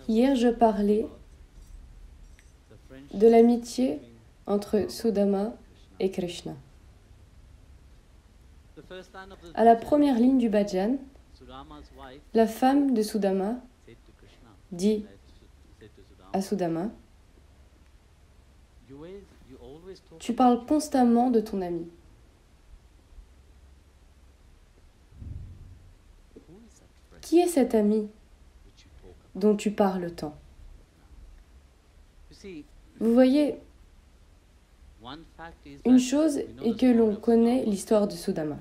Hier, je parlais de l'amitié entre Sudama et Krishna. À la première ligne du bhajan, la femme de Sudama dit à Sudama, « Tu parles constamment de ton ami. » Qui est cet ami dont tu parles tant? Vous voyez, une chose est que l'on connaît l'histoire de Sudama,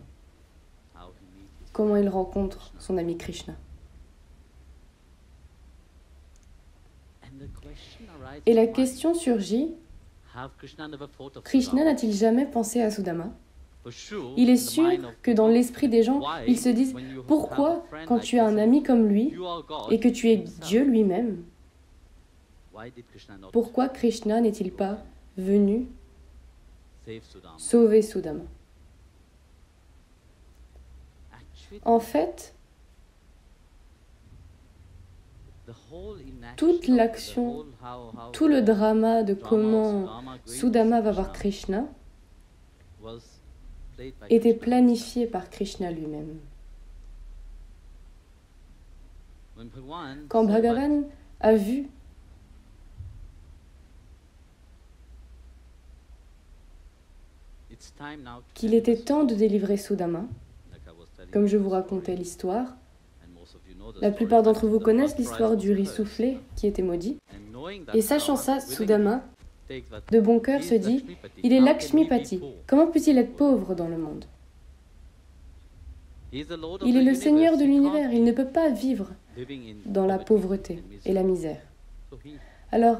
comment il rencontre son ami Krishna. Et la question surgit, Krishna n'a-t-il jamais pensé à Sudama? Il est sûr que dans l'esprit des gens, ils se disent, pourquoi, quand tu as un ami comme lui, et que tu es Dieu lui-même, pourquoi Krishna n'est-il pas venu sauver Sudama? En fait, toute l'action, tout le drama de comment Sudama va voir Krishna était planifié par Krishna lui-même. Quand Bhagavan a vu qu'il était temps de délivrer Sudama, comme je vous racontais l'histoire, la plupart d'entre vous connaissent l'histoire du riz soufflé qui était maudit. Et sachant ça, Sudama, de bon cœur, se dit, il est Lakshmipati, comment peut-il être pauvre dans le monde? Il est le Seigneur de l'univers, il ne peut pas vivre dans la pauvreté et la misère. Alors,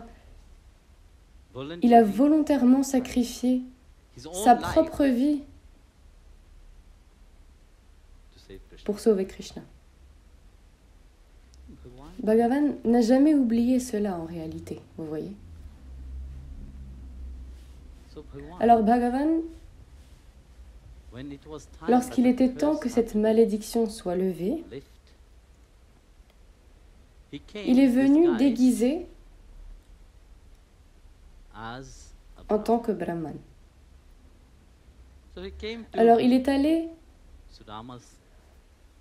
il a volontairement sacrifié sa propre vie pour sauver Krishna. Bhagavan n'a jamais oublié cela en réalité, vous voyez. Alors Bhagavan, lorsqu'il était temps que cette malédiction soit levée, il est venu déguisé en tant que Brahman. Alors il est allé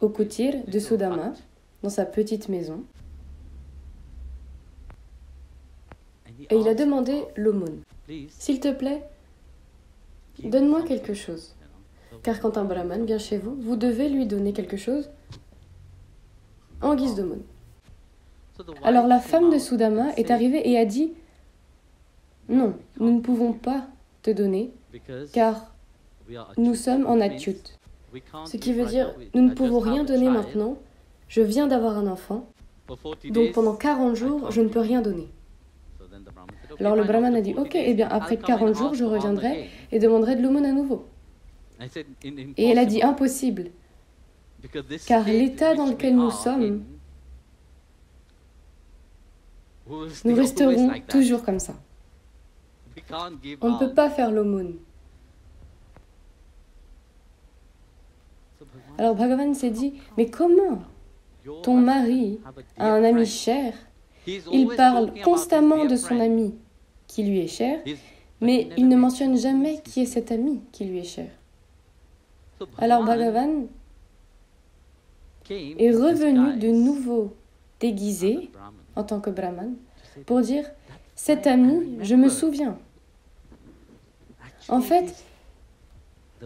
au kutir de Sudama, dans sa petite maison, et il a demandé l'aumône. S'il te plaît, donne-moi quelque chose. Car quand un brahman vient chez vous, vous devez lui donner quelque chose en guise d'aumône. Alors la femme de Sudama est arrivée et a dit, non, nous ne pouvons pas te donner, car nous sommes en atyut. Ce qui veut dire, nous ne pouvons rien donner maintenant, je viens d'avoir un enfant, donc pendant 40 jours, je ne peux rien donner. Alors le brahman a dit, ok, eh bien après 40 jours, je reviendrai et demanderai de l'aumône à nouveau. Et elle a dit, impossible, car l'état dans lequel nous sommes, nous resterons toujours comme ça. On ne peut pas faire l'aumône. Alors Bhagavan s'est dit, mais comment ton mari a un ami cher, il parle constamment de son ami qui lui est cher, mais il ne mentionne jamais qui est cet ami qui lui est cher. Alors Bhagavan est revenu de nouveau déguisé en tant que Brahman pour dire, cet ami, je me souviens. En fait,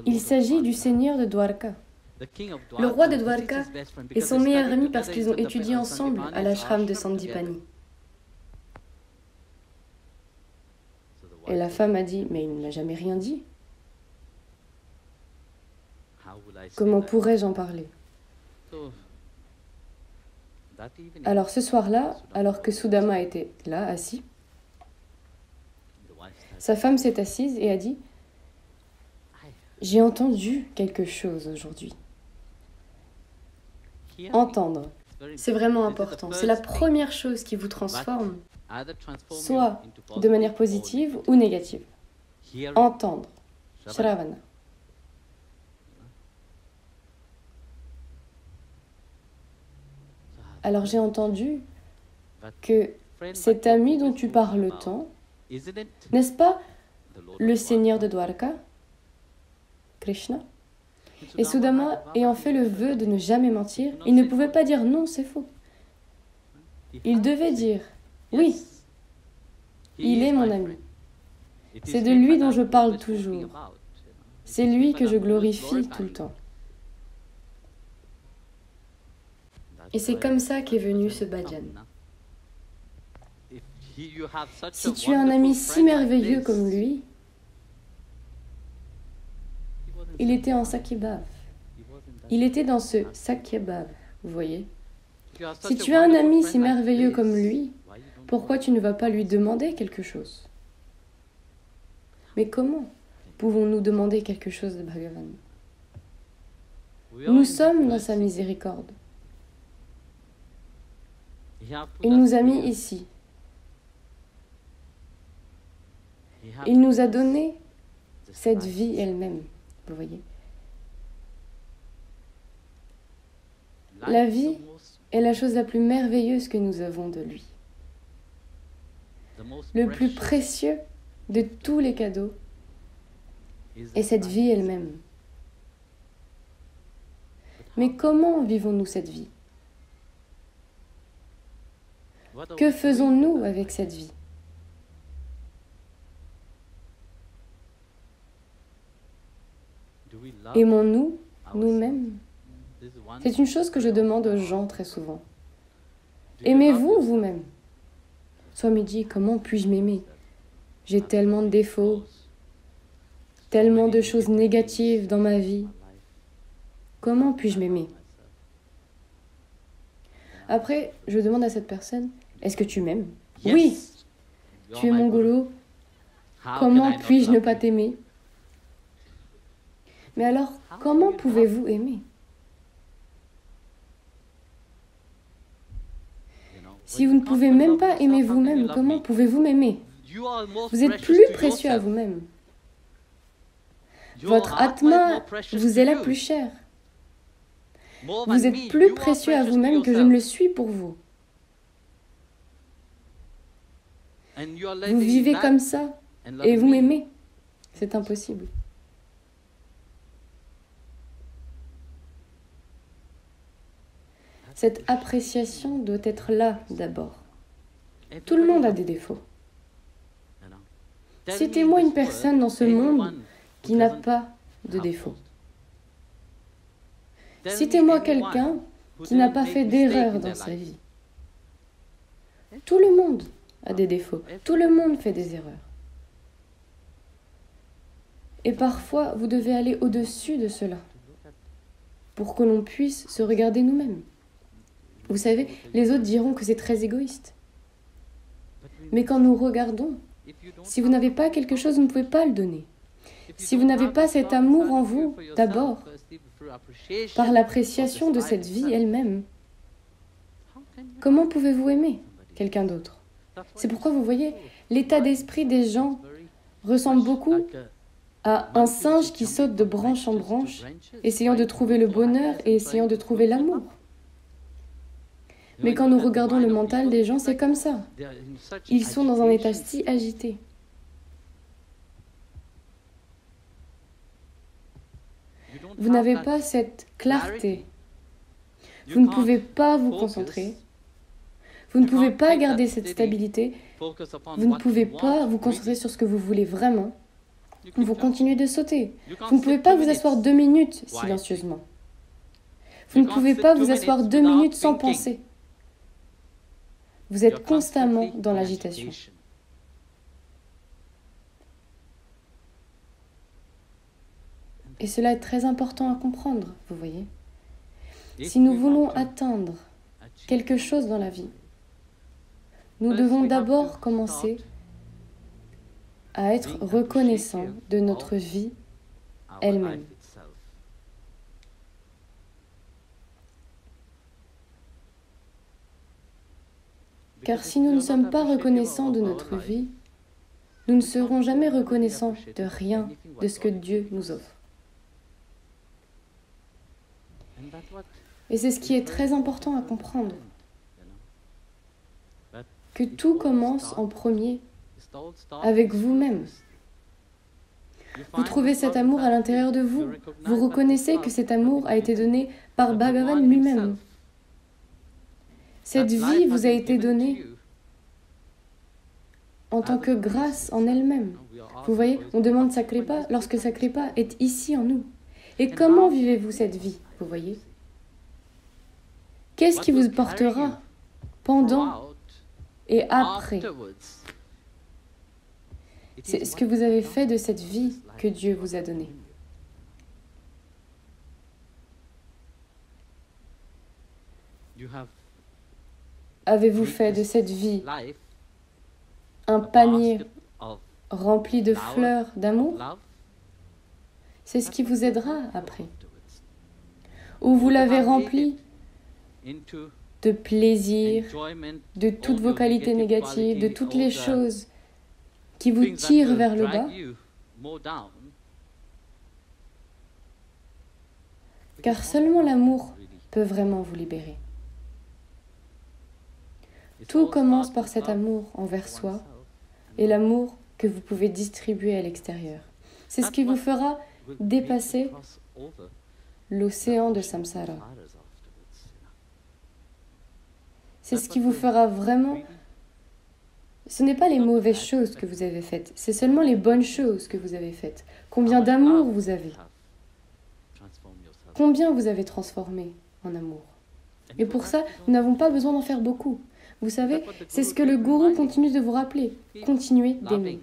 il s'agit du seigneur de Dwarka. Le roi de Dwarka est son meilleur ami parce qu'ils ont étudié ensemble à l'ashram de Sandipani. Et la femme a dit, mais il ne m'a jamais rien dit. Comment pourrais-je en parler? Alors ce soir-là, alors que Sudama était là, assis, sa femme s'est assise et a dit, j'ai entendu quelque chose aujourd'hui. Entendre, c'est vraiment important. C'est la première chose qui vous transforme, soit de manière positive ou négative. Entendre, Shravana. Alors j'ai entendu que cet ami dont tu parles tant, n'est-ce pas le Seigneur de Dwarka, Krishna? Et Sudama, ayant fait le vœu de ne jamais mentir, il ne pouvait pas dire non, c'est faux. Il devait dire oui, il est mon ami. C'est de lui dont je parle toujours. C'est lui que je glorifie tout le temps. Et c'est comme ça qu'est venu ce bhajan. Si tu as un ami si merveilleux comme lui, il était en Sakyabhav. Il était dans ce Sakyabhav, vous voyez. Si tu as un ami si merveilleux comme lui, pourquoi tu ne vas pas lui demander quelque chose? Mais comment pouvons-nous demander quelque chose de Bhagavan? Nous sommes dans sa miséricorde. Il nous a mis ici. Il nous a donné cette vie elle-même, vous voyez. La vie est la chose la plus merveilleuse que nous avons de lui. Le plus précieux de tous les cadeaux est cette vie elle-même. Mais comment vivons-nous cette vie? Que faisons-nous avec cette vie? Aimons-nous nous-mêmes? C'est une chose que je demande aux gens très souvent. Aimez-vous vous-même? Swamiji, comment puis-je m'aimer? J'ai tellement de défauts, tellement de choses négatives dans ma vie. Comment puis-je m'aimer? Après, je demande à cette personne, est-ce que tu m'aimes? Oui, tu es mon gourou. Comment puis-je ne pas t'aimer? Mais alors, comment pouvez-vous aimer? Si vous ne pouvez même pas aimer vous-même, comment pouvez-vous m'aimer? Vous êtes plus précieux à vous-même. Votre Atma vous est la plus chère. Vous êtes plus précieux à vous-même que je ne le suis pour vous. Vous vivez comme ça et vous m'aimez. C'est impossible. Cette appréciation doit être là d'abord. Tout le monde a des défauts. Citez-moi une personne dans ce monde qui n'a pas de défauts. Citez-moi quelqu'un qui n'a pas fait d'erreur dans sa vie. Tout le monde a des défauts. Tout le monde fait des erreurs. Et parfois, vous devez aller au-dessus de cela pour que l'on puisse se regarder nous-mêmes. Vous savez, les autres diront que c'est très égoïste. Mais quand nous regardons, si vous n'avez pas quelque chose, vous ne pouvez pas le donner. Si vous n'avez pas cet amour en vous, d'abord, par l'appréciation de cette vie elle-même, comment pouvez-vous aimer quelqu'un d'autre? C'est pourquoi vous voyez, l'état d'esprit des gens ressemble beaucoup à un singe qui saute de branche en branche, essayant de trouver le bonheur et essayant de trouver l'amour. Mais quand nous regardons le mental des gens, c'est comme ça. Ils sont dans un état si agité. Vous n'avez pas cette clarté. Vous ne pouvez pas vous concentrer. Vous ne pouvez pas garder cette stabilité. Vous ne pouvez pas vous concentrer sur ce que vous voulez vraiment. Vous continuez de sauter. Vous ne pouvez pas vous asseoir 2 minutes silencieusement. Vous ne pouvez pas vous asseoir 2 minutes sans penser. Vous êtes constamment dans l'agitation. Et cela est très important à comprendre, vous voyez. Si nous voulons atteindre quelque chose dans la vie, nous devons d'abord commencer à être reconnaissants de notre vie elle-même. Car si nous ne sommes pas reconnaissants de notre vie, nous ne serons jamais reconnaissants de rien de ce que Dieu nous offre. Et c'est ce qui est très important à comprendre. que tout commence en premier avec vous-même. Vous trouvez cet amour à l'intérieur de vous. Vous reconnaissez que cet amour a été donné par Bhagavan lui-même. Cette vie vous a été donnée en tant que grâce en elle-même. Vous voyez, on demande sa kripa lorsque sa kripa est ici en nous. Et comment vivez-vous cette vie, vous voyez? Qu'est-ce qui vous portera pendant et après? C'est ce que vous avez fait de cette vie que Dieu vous a donnée. Avez-vous fait de cette vie un panier rempli de fleurs d'amour? C'est ce qui vous aidera après. Ou vous l'avez rempli de plaisir, de toutes vos qualités négatives, de toutes les choses qui vous tirent vers le bas, car seulement l'amour peut vraiment vous libérer. Tout commence par cet amour envers soi et l'amour que vous pouvez distribuer à l'extérieur. C'est ce qui vous fera dépasser l'océan de samsara. C'est ce qui vous fera vraiment... Ce n'est pas les mauvaises choses que vous avez faites, c'est seulement les bonnes choses que vous avez faites. Combien d'amour vous avez? Combien vous avez transformé en amour? Et pour ça, nous n'avons pas besoin d'en faire beaucoup. Vous savez, c'est ce que le gourou continue de vous rappeler. Continuez d'aimer.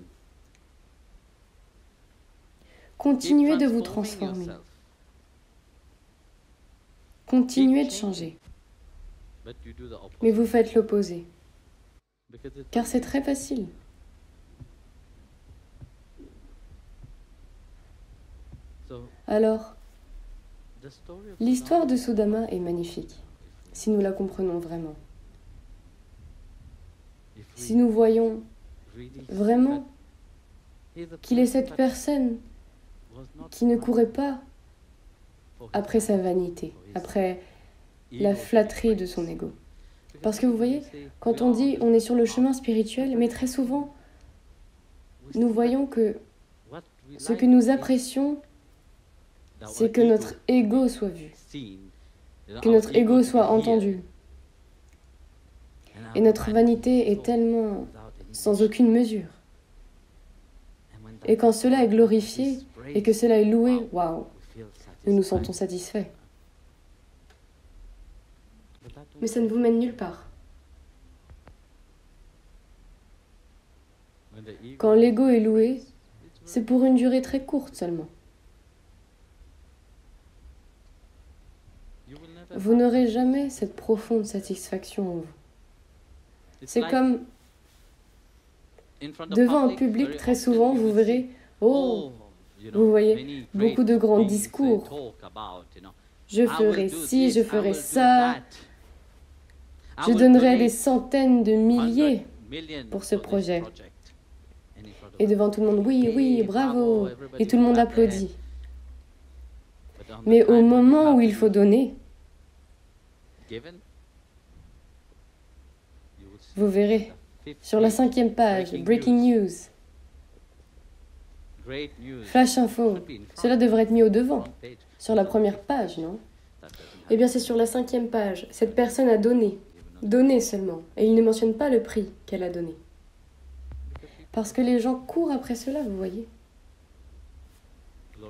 Continuez de vous transformer. Continuez de changer. Mais vous faites l'opposé. Car c'est très facile. Alors, l'histoire de Sudama est magnifique, si nous la comprenons vraiment. Si nous voyons vraiment qu'il est cette personne qui ne courait pas après sa vanité, après la flatterie de son ego. Parce que vous voyez, quand on dit on est sur le chemin spirituel, mais très souvent, nous voyons que ce que nous apprécions, c'est que notre ego soit vu, que notre ego soit entendu. Et notre vanité est tellement sans aucune mesure. Et quand cela est glorifié et que cela est loué, waouh, nous nous sentons satisfaits. Mais ça ne vous mène nulle part. Quand l'ego est loué, c'est pour une durée très courte seulement. Vous n'aurez jamais cette profonde satisfaction en vous. C'est comme devant un public, très souvent, vous verrez, oh, vous voyez, beaucoup de grands discours. Je ferai ci, je ferai ça. Je donnerai des centaines de milliers pour ce projet. Et devant tout le monde, oui, oui, bravo. Et tout le monde applaudit. Mais au moment où il faut donner, vous verrez, sur la 5e page, Breaking News, Flash Info, cela devrait être mis au devant, sur la première page, non? Eh bien, c'est sur la 5e page. Cette personne a donné seulement, et il ne mentionne pas le prix qu'elle a donné. Parce que les gens courent après cela, vous voyez.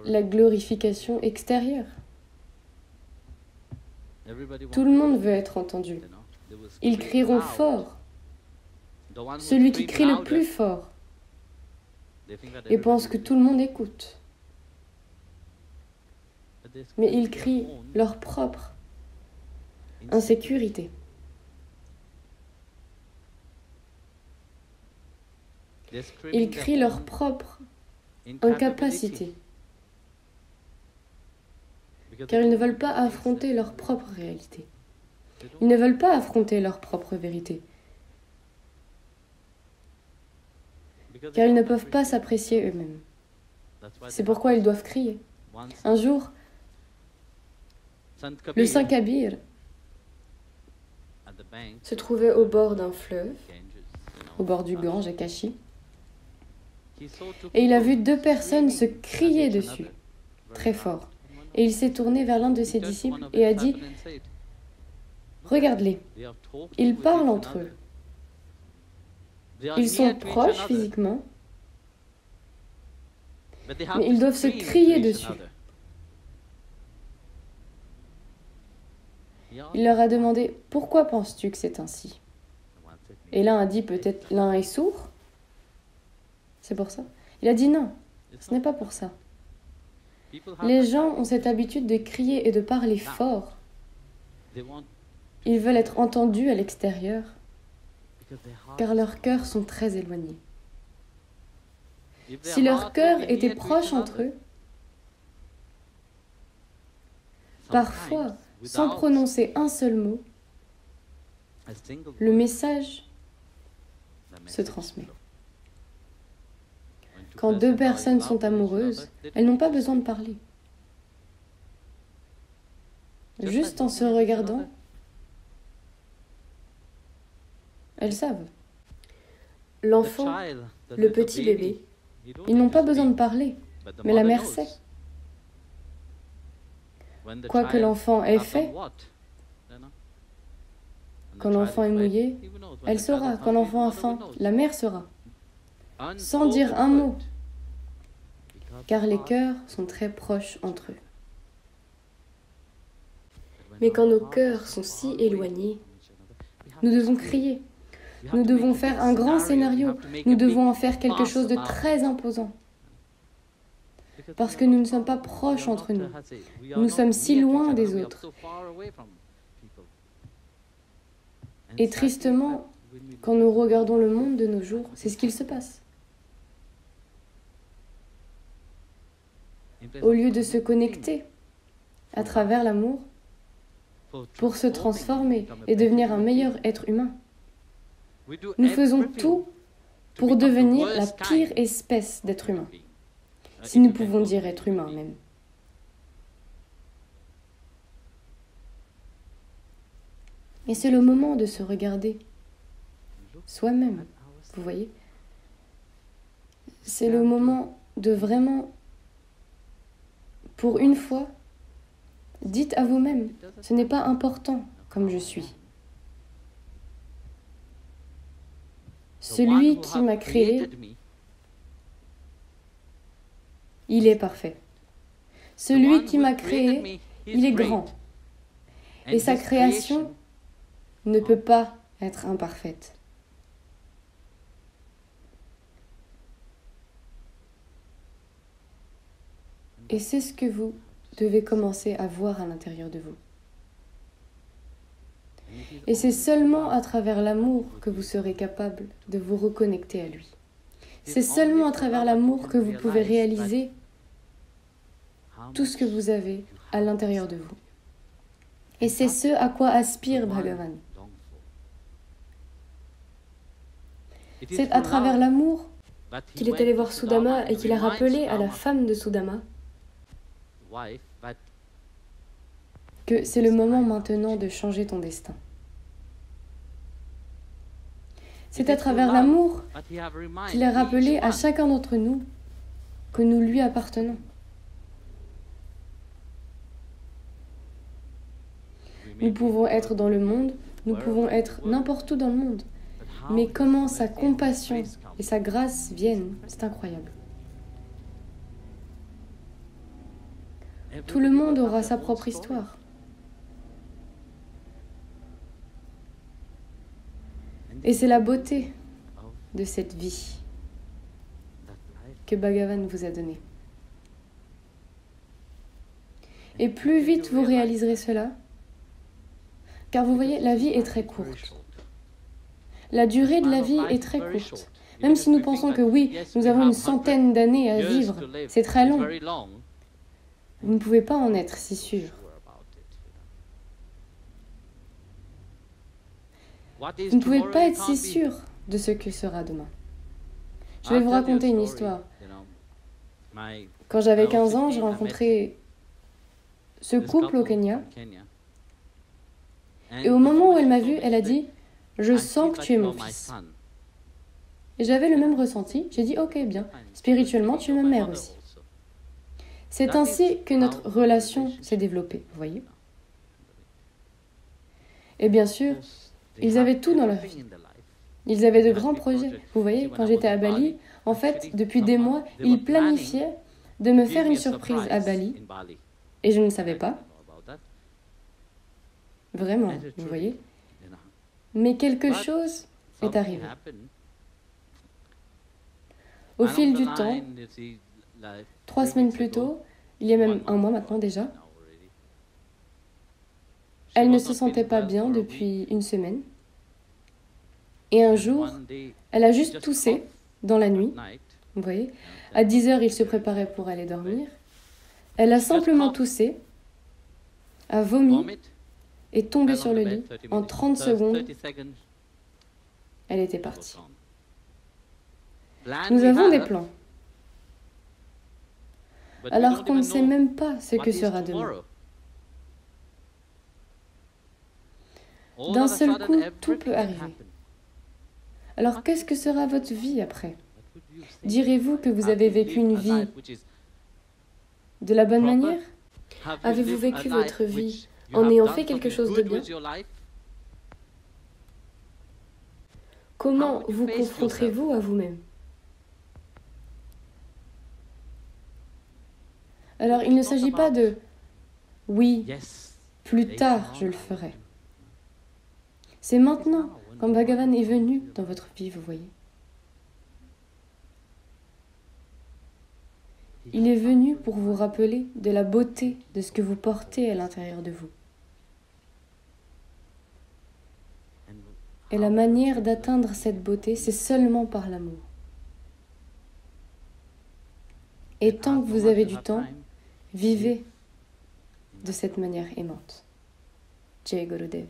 La glorification extérieure. Tout le monde veut être entendu. Ils crieront fort. Celui qui crie le plus fort et pense que tout le monde écoute. Mais ils crient leur propre insécurité. Ils crient leur propre incapacité. Car ils ne veulent pas affronter leur propre réalité. Ils ne veulent pas affronter leur propre vérité. Car ils ne peuvent pas s'apprécier eux-mêmes. C'est pourquoi ils doivent crier. Un jour, le Saint Kabir se trouvait au bord d'un fleuve au bord du Gange à Kashi. Et il a vu 2 personnes se crier dessus, très fort. Et il s'est tourné vers l'un de ses disciples et a dit « Regarde-les, ils parlent entre eux. Ils sont proches physiquement, mais ils doivent se crier dessus. » Il leur a demandé « Pourquoi penses-tu que c'est ainsi ?» Et l'un a dit « Peut-être l'un est sourd ?» C'est pour ça. Il a dit « Non, ce n'est pas pour ça. » Les gens ont cette habitude de crier et de parler fort. Ils veulent être entendus à l'extérieur, car leurs cœurs sont très éloignés. Si leurs cœurs étaient proches entre eux, parfois, sans prononcer un seul mot, le message se transmet. Quand 2 personnes sont amoureuses, elles n'ont pas besoin de parler. Juste en se regardant, elles savent. L'enfant, le petit bébé, ils n'ont pas besoin de parler, mais la mère sait. Quoi que l'enfant ait fait, quand l'enfant est mouillé, elle saura. Quand l'enfant a faim, la mère saura. Sans dire un mot, car les cœurs sont très proches entre eux. Mais quand nos cœurs sont si éloignés, nous devons crier. Nous devons faire un grand scénario. Nous devons en faire quelque chose de très imposant. Parce que nous ne sommes pas proches entre nous. Nous sommes si loin des autres. Et tristement, quand nous regardons le monde de nos jours, c'est ce qu'il se passe. Au lieu de se connecter à travers l'amour pour se transformer et devenir un meilleur être humain, nous faisons tout pour devenir la pire espèce d'être humain, si nous pouvons dire être humain même. Et c'est le moment de se regarder soi-même, vous voyez. C'est le moment de vraiment, pour une fois, dites à vous-même, ce n'est pas important comme je suis. Celui qui m'a créé, il est parfait. Celui qui m'a créé, il est grand. Et sa création ne peut pas être imparfaite. Et c'est ce que vous devez commencer à voir à l'intérieur de vous. Et c'est seulement à travers l'amour que vous serez capable de vous reconnecter à lui. C'est seulement à travers l'amour que vous pouvez réaliser tout ce que vous avez à l'intérieur de vous. Et c'est ce à quoi aspire Bhagavan. C'est à travers l'amour qu'il est allé voir Sudama et qu'il a rappelé à la femme de Sudama que c'est le moment maintenant de changer ton destin. C'est à travers l'amour qu'il a rappelé à chacun d'entre nous que nous lui appartenons. Nous pouvons être dans le monde, nous pouvons être n'importe où dans le monde, mais comment sa compassion et sa grâce viennent, c'est incroyable. Tout le monde aura sa propre histoire. Et c'est la beauté de cette vie que Bhagavan vous a donnée. Et plus vite vous réaliserez cela, car vous voyez, la vie est très courte. La durée de la vie est très courte. Même si nous pensons que oui, nous avons une centaine d'années à vivre, c'est très long. Vous ne pouvez pas en être si sûr. Vous ne pouvez pas être si sûr de ce que sera demain. Je vais vous raconter une histoire. Quand j'avais 15 ans, j'ai rencontré ce couple au Kenya. Et au moment où elle m'a vue, elle a dit « Je sens que tu es mon fils ». Et j'avais le même ressenti. J'ai dit, ok, bien, spirituellement, tu es ma mère aussi. C'est ainsi que notre relation s'est développée, vous voyez. Et bien sûr, ils avaient tout dans leur vie. Ils avaient de grands projets. Vous voyez, quand j'étais à Bali, en fait, depuis des mois, ils planifiaient de me faire une surprise à Bali. Et je ne savais pas. Vraiment, vous voyez. Mais quelque chose est arrivé. Au fil du temps, 3 semaines plus tôt, il y a même un mois maintenant déjà, elle ne se sentait pas bien depuis une semaine. Et un jour, elle a juste toussé dans la nuit. Vous voyez, à 10 heures, il se préparait pour aller dormir. Elle a simplement toussé, a vomi, est tombée sur le lit. En 30 secondes, elle était partie. Nous avons des plans, alors qu'on ne sait même pas ce que sera demain. D'un seul coup, tout peut arriver. Alors qu'est-ce que sera votre vie après? Direz-vous que vous avez vécu une vie de la bonne manière? Avez-vous vécu votre vie en ayant fait quelque chose de bien? Comment vous confronterez-vous à vous-même? Alors, il ne s'agit pas de « oui, plus tard je le ferai ». C'est maintenant, quand Bhagavan est venu dans votre vie, vous voyez. Il est venu pour vous rappeler de la beauté de ce que vous portez à l'intérieur de vous. Et la manière d'atteindre cette beauté, c'est seulement par l'amour. Et tant que vous avez du temps, vivez de cette manière aimante. Jai Gurudev.